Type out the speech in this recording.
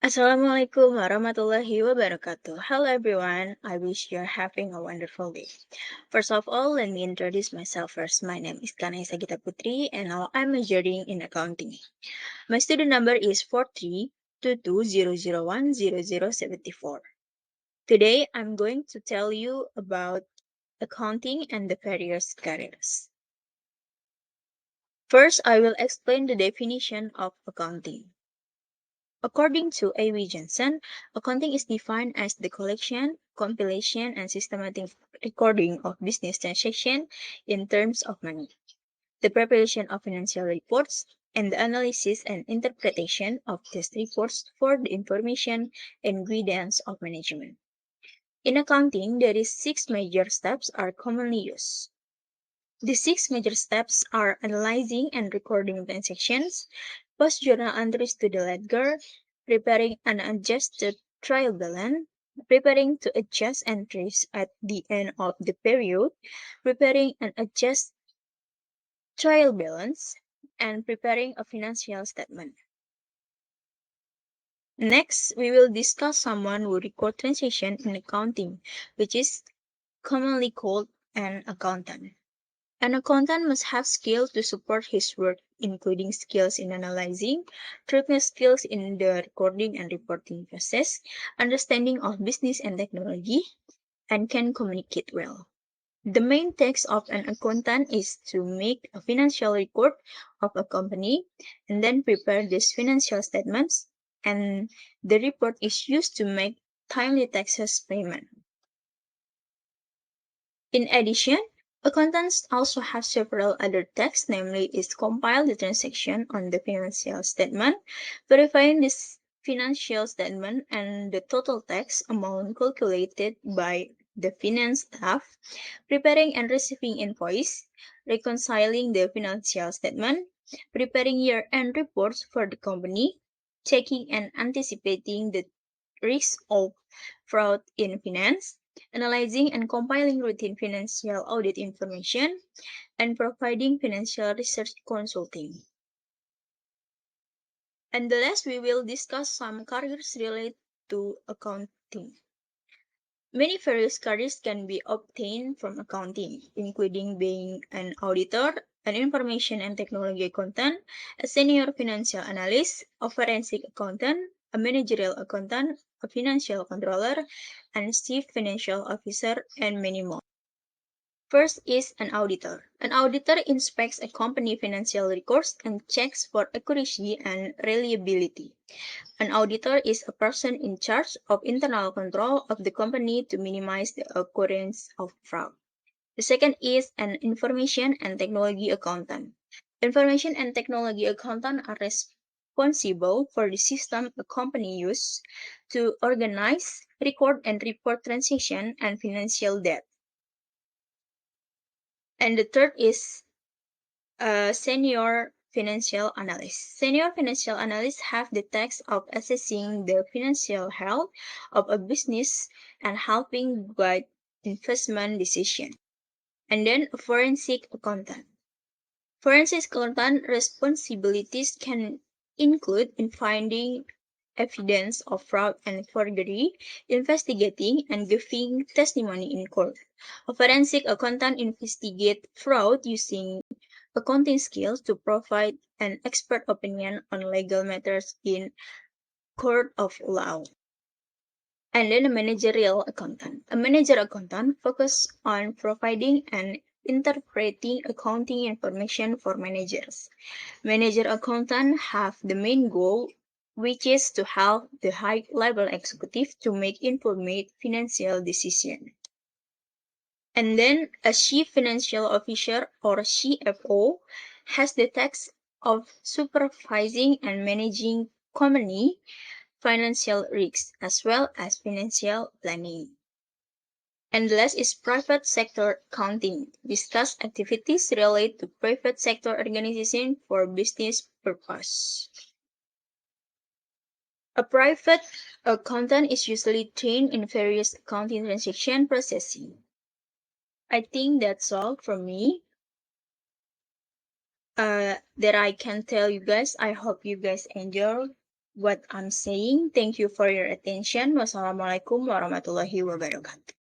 Assalamualaikum warahmatullahi wabarakatuh. Hello everyone. I wish you're having a wonderful day. First of all, let me introduce myself first. My name is Kannaya Sagita Putri and now I'm majoring in accounting. My student number is 432200010074. Today I'm going to tell you about accounting and the various careers. First, I will explain the definition of accounting. According to A.W. Johnson, accounting is defined as the collection, compilation, and systematic recording of business transactions in terms of money, the preparation of financial reports, and the analysis and interpretation of these reports for the information and guidance of management. In accounting, there is 6 major steps are commonly used. The 6 major steps are analyzing and recording transactions, post-journal entries to the ledger, preparing an adjusted trial balance, preparing to adjust entries at the end of the period, preparing an adjusted trial balance, and preparing a financial statement. Next, we will discuss someone who records transactions in accounting, which is commonly called an accountant. An accountant must have skills to support his work, including skills in analyzing, technical skills in the recording and reporting process, understanding of business and technology, and can communicate well. The main task of an accountant is to make a financial record of a company and then prepare these financial statements, and the report is used to make timely taxes payment. In addition, accountants also have several other tasks, namely is compile the transaction on the financial statement, verifying this financial statement and the total tax amount calculated by the finance staff, preparing and receiving invoice, reconciling the financial statement, preparing year-end reports for the company, checking and anticipating the risk of fraud in finance, analyzing and compiling routine financial audit information, and providing financial research consulting. And the last, we will discuss some careers related to accounting. Many various careers can be obtained from accounting, including being an auditor, an information and technology accountant, a senior financial analyst, a forensic accountant, a managerial accountant, a financial controller, and chief financial officer, and many more. First is an auditor. An auditor inspects a company financial records and checks for accuracy and reliability. An auditor is a person in charge of internal control of the company to minimize the occurrence of fraud. The second is an information and technology accountant. Information and technology accountant are responsible for the system a company uses to organize, record, and report transaction and financial debt. And the third is a senior financial analyst. Senior financial analysts have the task of assessing the financial health of a business and helping guide investment decisions. And then a forensic accountant. Forensic accountant responsibilities can include in finding evidence of fraud and forgery, investigating and giving testimony in court. A forensic accountant investigates fraud using accounting skills to provide an expert opinion on legal matters in court of law. And then a managerial accountant. A manager accountant focuses on providing and interpreting accounting information for managers. Manager accountants have the main goal, which is to help the high-level executive to make informed financial decisions. And then a chief financial officer or CFO has the task of supervising and managing company financial risks as well as financial planning. And the last is private sector accounting. Discuss activities related to private sector organization for business purpose. A private accountant is usually trained in various accounting transaction processing. I think that's all from me that I can tell you guys. I hope you guys enjoy what I'm saying. Thank you for your attention. Wassalamualaikum warahmatullahi wabarakatuh.